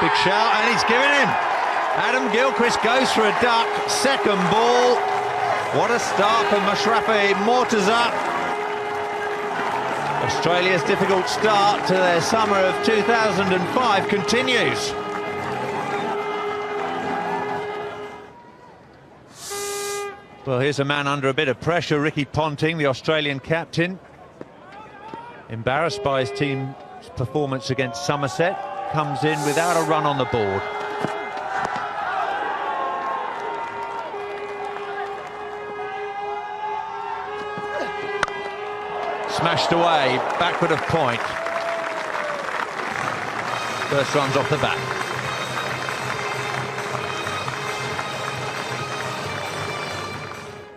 Big shout, and he's given him. Adam Gilchrist goes for a duck. Second ball. What a start for Mashrafi Mortaza. Australia's difficult start to their summer of 2005 continues. Well, here's a man under a bit of pressure, Ricky Ponting, the Australian captain. Embarrassed by his team's performance against Somerset, comes in without a run on the board. Smashed away, backward of point. First runs off the bat.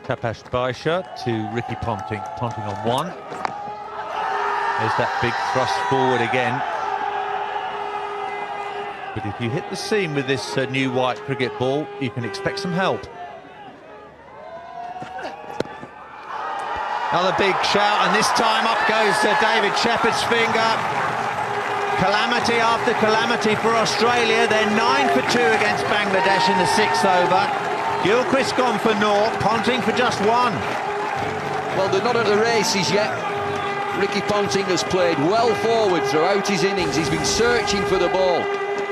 Tapash Baisha to Ricky Ponting. Ponting on one. There's that big thrust forward again. But if you hit the seam with this new white cricket ball, you can expect some help. Another big shout, and this time up goes David Shepherd's finger. Calamity after calamity for Australia. They're 9 for 2 against Bangladesh in the 6th over. Gilchrist gone for naught, Ponting for just one. Well, they're not at the races yet. Ricky Ponting has played well forward throughout his innings. He's been searching for the ball.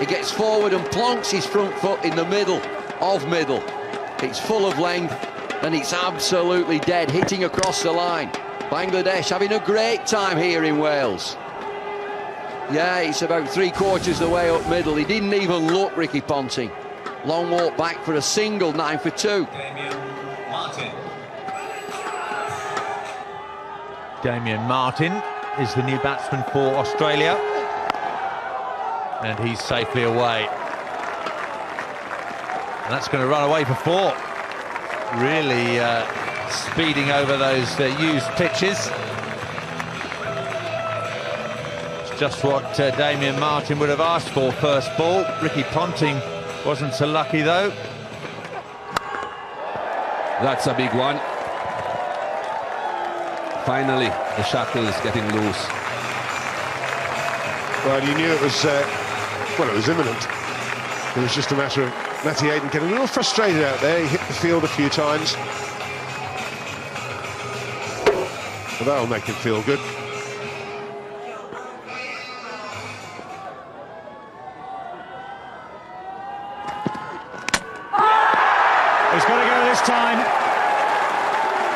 He gets forward and plonks his front foot in the middle of middle. It's full of length and it's absolutely dead, hitting across the line. Bangladesh having a great time here in Wales. Yeah, it's about 3/4 of the way up middle. He didn't even look, Ricky Ponting. Long walk back for a single, 9 for 2. Damien Martin is the new batsman for Australia. And he's safely away. And that's going to run away for 4. Really speeding over those used pitches. It's just what Damien Martin would have asked for first ball. Ricky Ponting wasn't so lucky though. That's a big one. Finally, the shuttle is getting loose. Well, you knew it was, well, it was imminent. It was just a matter of Matty Hayden getting a little frustrated out there. He hit the field a few times. But that'll make him feel good. He's got to go this time.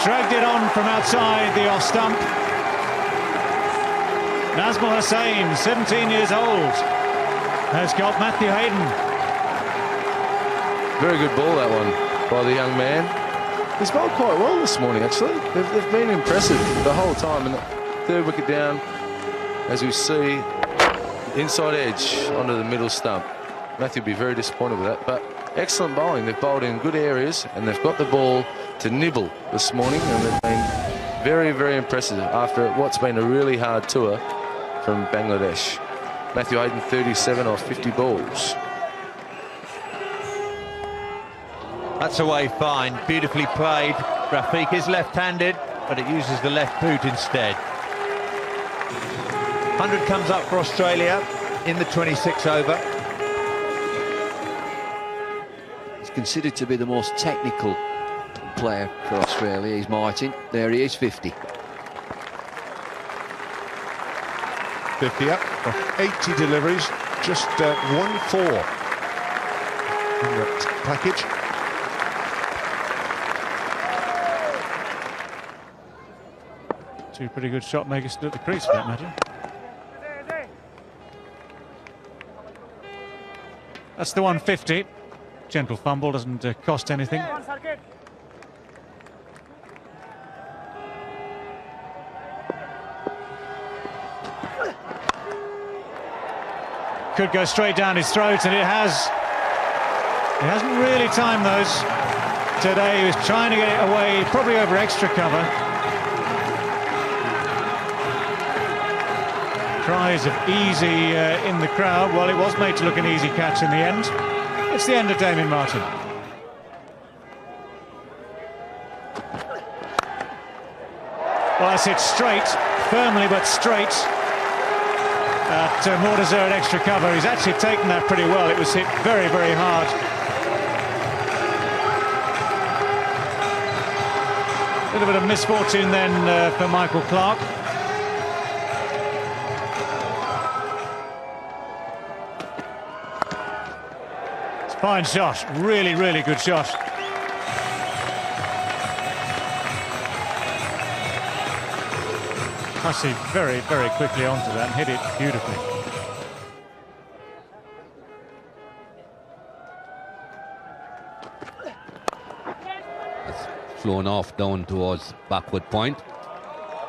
Dragged it on from outside the off stump. Nazmul Hussain, 17 years old, has got Matthew Hayden. Very good ball, that one, by the young man. He's bowled quite well this morning, actually. They've been impressive the whole time. And the third wicket down, as we see, inside edge onto the middle stump. Matthew will be very disappointed with that, but excellent bowling. They've bowled in good areas and they've got the ball to nibble this morning, and they've been very, very impressive after what's been a really hard tour from Bangladesh. Matthew Hayden, 37 off 50 balls. That's away fine, beautifully played. Rafiq is left-handed, but it uses the left boot instead. 100 comes up for Australia in the 26th over. He's considered to be the most technical player for Australia. He's Martin. There he is, 50. 50 up, 80 deliveries, just 1-4 in that package. Two pretty good shot makers at the crease for that matter. That's the 150. Gentle fumble, doesn't cost anything. Could go straight down his throat, and it has. He hasn't really timed those today. He was trying to get it away, probably over extra cover. Cries of easy in the crowd. Well, it was made to look an easy catch in the end. It's the end of Damien Martin. Well, that's it straight, firmly but straight. at more deserved extra cover. He's actually taken that pretty well. It was hit very, very hard. A little bit of misfortune then for Michael Clarke. It's a fine shot, really, really good shot. Hussey very, very quickly onto that and hit it beautifully. Flown off down towards backward point.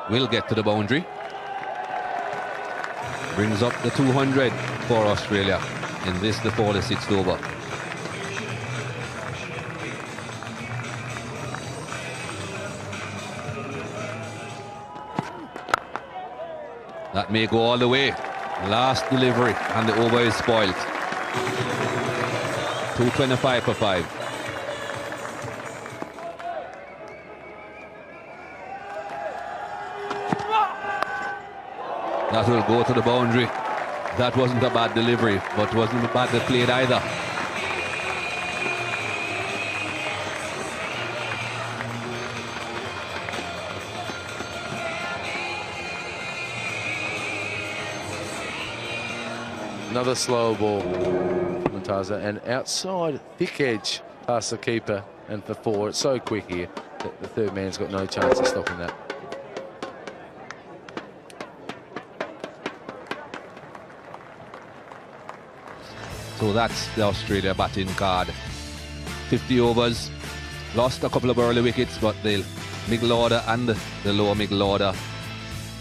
Will get to the boundary. Brings up the 200 for Australia in this, the 46th over. That may go all the way. Last delivery and the over is spoiled. 225 for 5. That will go to the boundary. That wasn't a bad delivery, but wasn't badly played either. Another slow ball, Montaza, and outside thick edge past the keeper, and for 4. It's so quick here that the third man's got no chance of stopping that. So that's the Australia batting card. 50 overs, lost a couple of early wickets, but the middle order and the lower middle order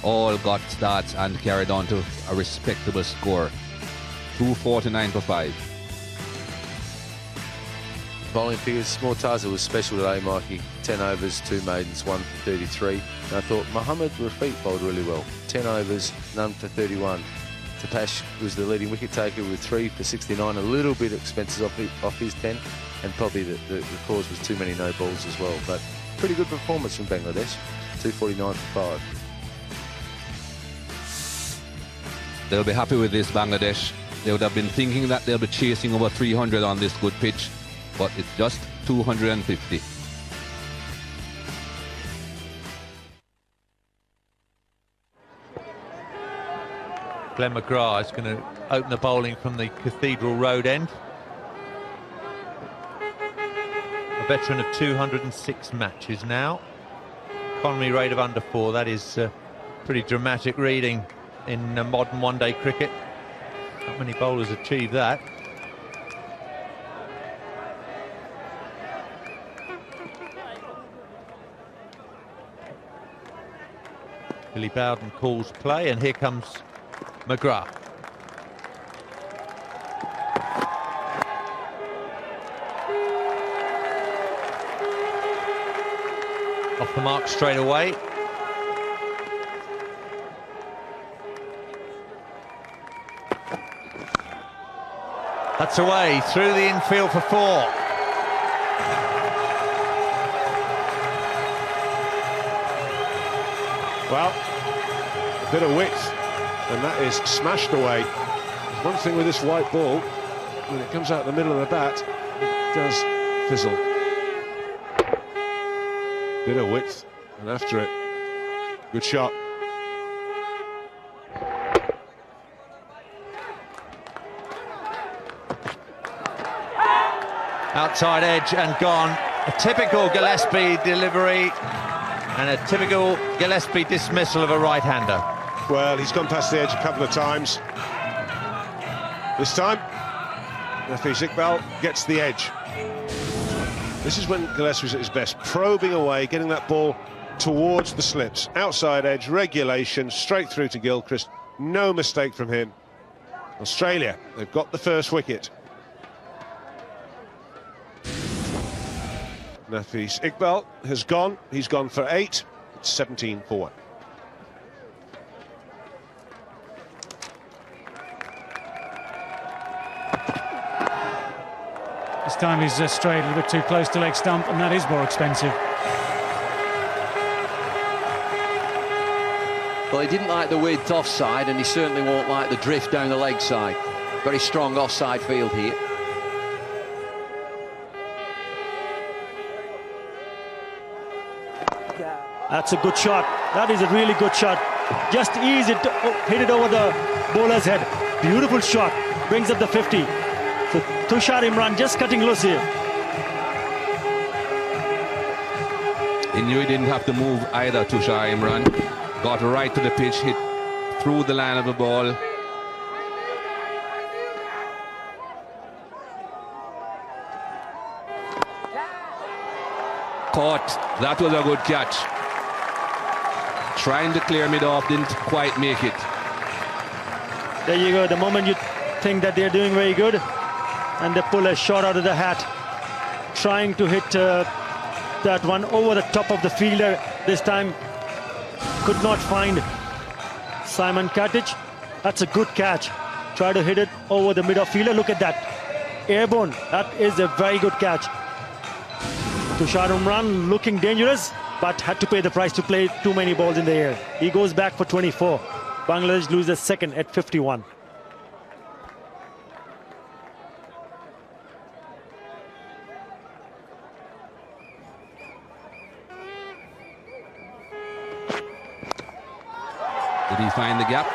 all got starts and carried on to a respectable score. 249 for 5. Bowling figures, Mortaza was special today, Mikey. 10 overs, 2 maidens, 1 for 33. And I thought Mohammad Rafiq bowled really well. 10 overs, none for 31. Tapash was the leading wicket taker with 3 for 69. A little bit expenses off his 10, and probably the cause was too many no balls as well. But pretty good performance from Bangladesh. 249 for 5. They'll be happy with this, Bangladesh. They would have been thinking that they'll be chasing over 300 on this good pitch, but it's just 250. Glenn McGrath is going to open the bowling from the Cathedral Road end. A veteran of 206 matches now. Economy rate of under 4. That is pretty dramatic reading in modern one-day cricket. Not many bowlers achieve that. Billy Bowden calls play, and here comes McGrath. Off the mark straight away. That's away, through the infield for 4. Well, a bit of width, and that is smashed away. There's one thing with this white ball, when it comes out the middle of the bat, it does fizzle. Bit of width, and after it, good shot. Outside edge and gone. A typical Gillespie delivery and a typical Gillespie dismissal of a right-hander. Well, he's gone past the edge a couple of times. This time, Nafis Iqbal gets the edge. This is when Gillespie's at his best, probing away, getting that ball towards the slips. Outside edge, regulation, straight through to Gilchrist. No mistake from him. Australia, they've got the first wicket. Nafis Iqbal has gone. He's gone for 8. It's 17 for 1. This time he's strayed a little bit too close to leg stump, and that is more expensive. Well, he didn't like the width offside, and he certainly won't like the drift down the leg side. Very strong offside field here. That's a good shot. That is a really good shot. Just ease it, hit it over the bowler's head. Beautiful shot. Brings up the 50. So Tushar Imran just cutting loose here. He knew he didn't have to move either, Tushar Imran. Got right to the pitch, hit through the line of the ball. Caught. That was a good catch. Trying to clear mid off, didn't quite make it. There you go. The moment you think that they're doing very good, and they pull a shot out of the hat, trying to hit that one over the top of the fielder. This time could not find Simon Katic. That's a good catch. Try to hit it over the mid-off fielder. Look at that. Airborne. That is a very good catch. Tushar Imran looking dangerous, but had to pay the price to play too many balls in the air. He goes back for 24. Bangladesh loses second at 51. Did he find the gap?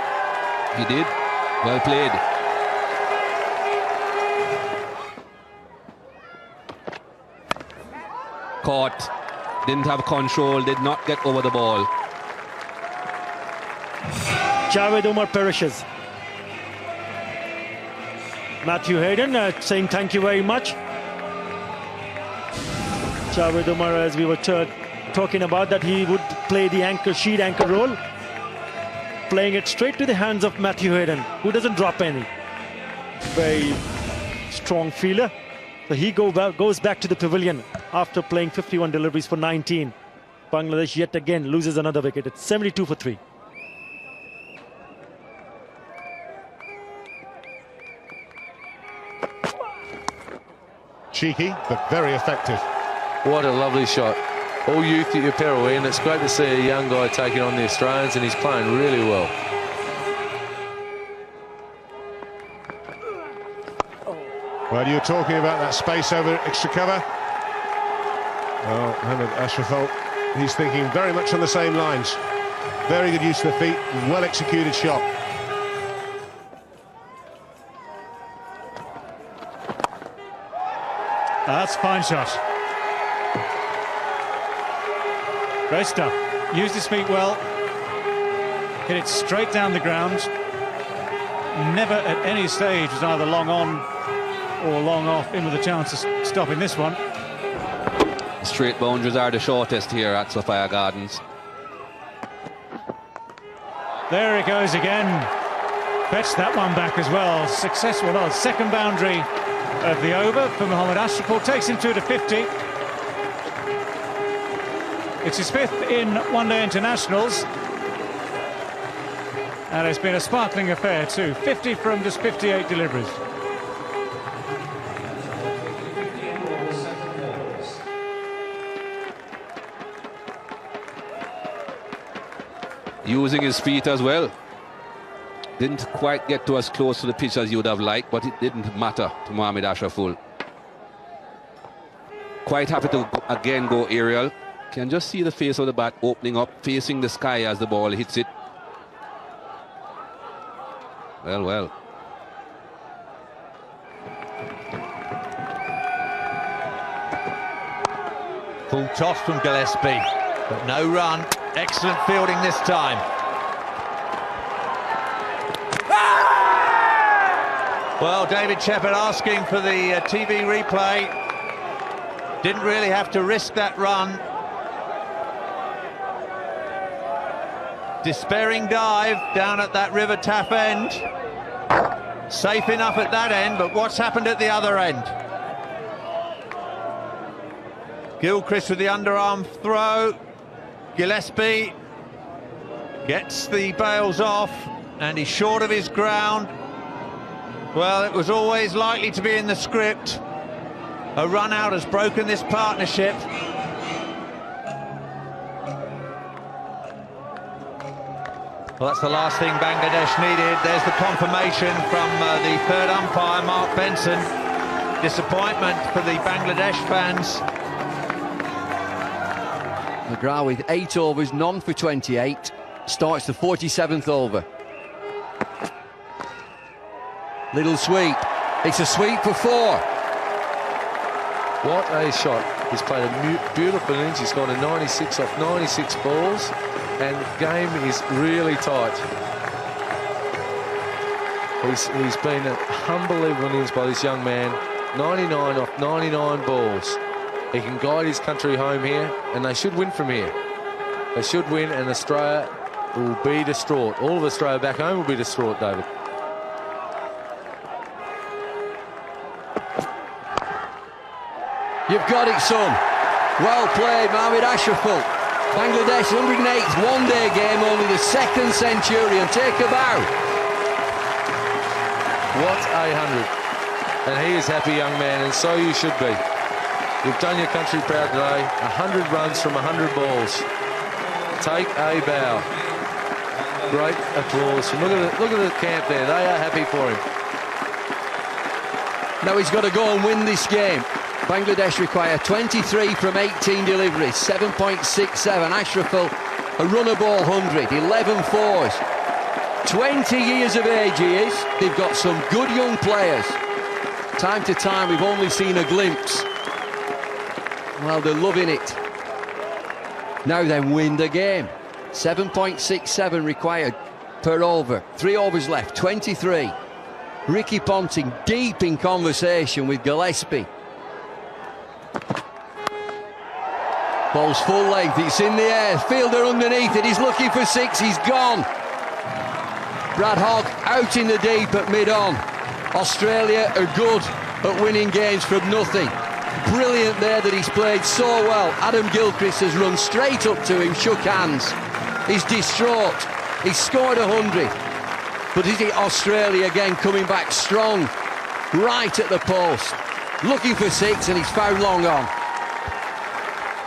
He did. Well played. Caught. Didn't have control. Did not get over the ball. Javed Umar perishes. Matthew Hayden saying thank you very much. Javed Umar, as we were talking about, that he would play the sheet anchor role, playing it straight to the hands of Matthew Hayden, who doesn't drop any. Very strong fielder. So he goes back to the pavilion after playing 51 deliveries for 19. Bangladesh yet again loses another wicket. It's 72 for 3. Cheeky, but very effective. What a lovely shot. All youth at your peril, and it's great to see a young guy taking on the Australians, and he's playing really well. Well, you were talking about that space over extra cover. Well, Mohammad Ashraf, he's thinking very much on the same lines. Very good use of the feet, well executed shot. That's fine shot. Great stuff. Used his feet well. Hit it straight down the ground. Never at any stage was either long on or long off, in with a chance of stopping this one. Straight boundaries are the shortest here at Sophia Gardens. There it goes again. Fetched that one back as well. Successful. Well, second boundary of the over for Mohammad Ashraf. Takes him through to 50. It's his fifth in one-day internationals. And it's been a sparkling affair too. 50 from just 58 deliveries. Using his feet as well. Didn't quite get to as close to the pitch as you would have liked, but it didn't matter to Mohammad Ashraful. Quite happy to again go aerial. Can just see the face of the bat opening up, facing the sky as the ball hits it. Well, well. Full toss from Gillespie, but no run. Excellent fielding this time. Well, David Shepherd asking for the TV replay. Didn't really have to risk that run. Despairing dive down at that River Taff end. Safe enough at that end, but what's happened at the other end? Gilchrist with the underarm throw. Gillespie gets the bails off, and he's short of his ground. Well, it was always likely to be in the script. A run out has broken this partnership. Well, that's the last thing Bangladesh needed. There's the confirmation from the third umpire, Mark Benson. Disappointment for the Bangladesh fans. McGrath with 8 overs, none for 28. Starts the 47th over. Little sweep. It's a sweep for 4. What a shot. He's played a beautiful innings. He's got a 96 off 96 balls, and the game is really tight. He's been an unbelievable innings by this young man. 99 off 99 balls. He can guide his country home here, and they should win from here. They should win, and Australia will be distraught. All of Australia back home will be distraught, David. You've got it, son. Well played, Mohammad Ashraful. Bangladesh 108th one-day game, only the 2nd centurion. Take a bow. What a 100. And he is happy, young man, and so you should be. You've done your country proud today. 100 runs from 100 balls. Take a bow. Great applause. And look at the camp there. They are happy for him. Now he's got to go and win this game. Bangladesh require 23 from 18 deliveries, 7.67. Ashraful, a runner ball 100, 11 fours. 20 years of age he is. They've got some good young players. Time to time we've only seen a glimpse. Well, they're loving it. Now then, win the game. 7.67 required per over. 3 overs left, 23. Ricky Ponting deep in conversation with Gillespie. Ball's full length, it's in the air, fielder underneath it, he's looking for 6, he's gone. Brad Hogg out in the deep at mid-on. Australia are good at winning games from nothing. Brilliant there that he's played so well. Adam Gilchrist has run straight up to him, shook hands. He's distraught, he's scored 100. But is it Australia again coming back strong, right at the post, looking for 6, and he's found long on.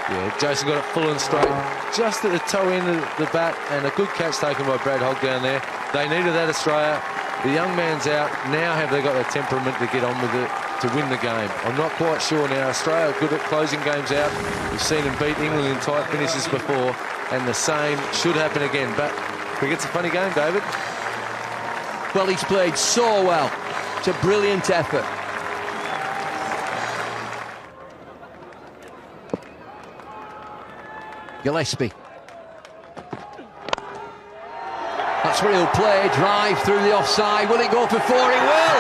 Yeah, Jason got it full and straight, just at the toe end of the bat, and a good catch taken by Brad Hogg down there. They needed that, Australia. The young man's out. Now have they got the temperament to get on with it, to win the game? I'm not quite sure now. Australia are good at closing games out. We've seen them beat England in tight finishes before, and the same should happen again. But cricket's a funny game, David. Well, he's played so well. It's a brilliant effort. Gillespie. That's where he'll play. Drive through the offside. Will it go for 4? It will!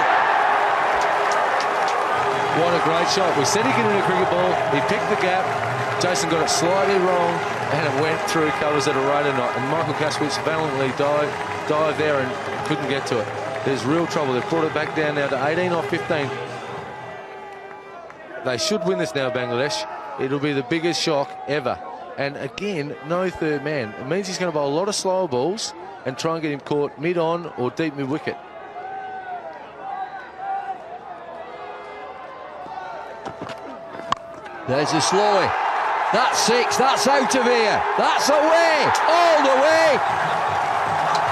What a great shot. We said he could hit a cricket ball. He picked the gap. Jason got it slightly wrong, and it went through covers at a rate or not. And Michael Kaswitz valiantly dived there and couldn't get to it. There's real trouble. They've brought it back down now to 18 off 15. They should win this now, Bangladesh. It'll be the biggest shock ever. And again, no third man. It means he's going to bowl a lot of slower balls and try and get him caught mid-on or deep mid-wicket. There's a slowie. That's 6. That's out of here. That's away. All the way.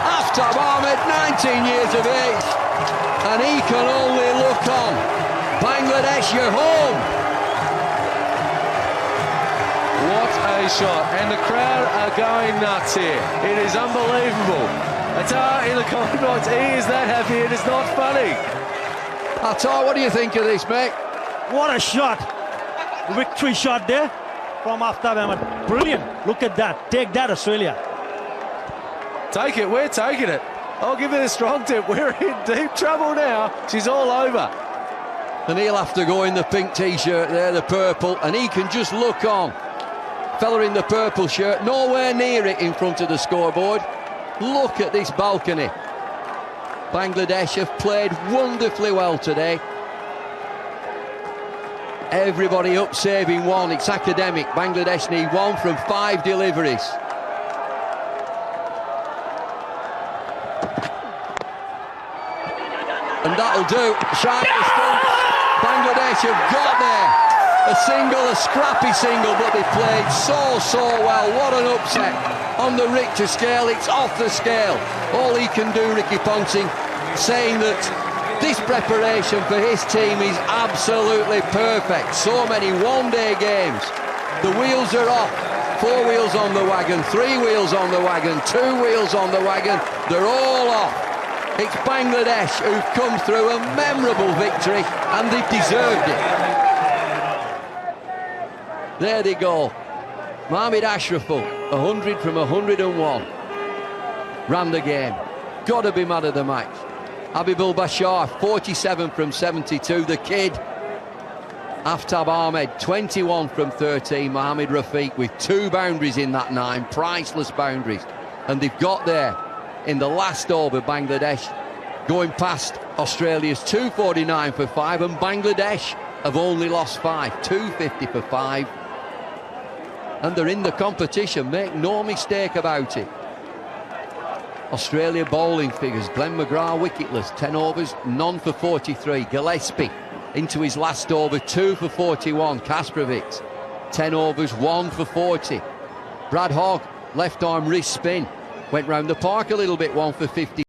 Aftab Ahmed, 19 years of age. And he can only look on. Bangladesh, you're home. What a shot, and the crowd are going nuts here. It is unbelievable. Attar in the comment box, he is that happy, it is not funny. Attar, what do you think of this, mate? What a shot. Victory shot there from Aftab Ahmed. Brilliant. Look at that. Take that, Australia. Take it, we're taking it. I'll give it a strong tip. We're in deep trouble now. She's all over. And he'll have to go in the pink t-shirt there, the purple, and he can just look on. Fella in the purple shirt, nowhere near it in front of the scoreboard. Look at this balcony. Bangladesh have played wonderfully well today. Everybody up saving 1. It's academic. Bangladesh need 1 from 5 deliveries. And that'll do. Shine the stumps. Bangladesh have got there. A single, a scrappy single, but they played so well. What an upset. on the Richter scale, it's off the scale. All he can do, Ricky Ponting, saying that this preparation for his team is absolutely perfect. So many one-day games. The wheels are off. 4 wheels on the wagon, 3 wheels on the wagon, 2 wheels on the wagon. They're all off. It's Bangladesh who've come through a memorable victory, and they've deserved it. There they go. Mohamed Ashraful, 100 from 101. Ran the game. Got to be man of the match. Habibul Bashar, 47 from 72. The kid, Aftab Ahmed, 21 from 13. Mohamed Rafiq with 2 boundaries in that 9. Priceless boundaries. And they've got there in the last over, Bangladesh, going past Australia's 249 for 5. And Bangladesh have only lost 5. 250 for 5. And they're in the competition, make no mistake about it. Australia bowling figures. Glenn McGrath wicketless, 10 overs, none for 43. Gillespie into his last over, 2 for 41. Kasprovic, 10 overs, 1 for 40. Brad Hogg, left arm wrist spin, went round the park a little bit, 1 for 50.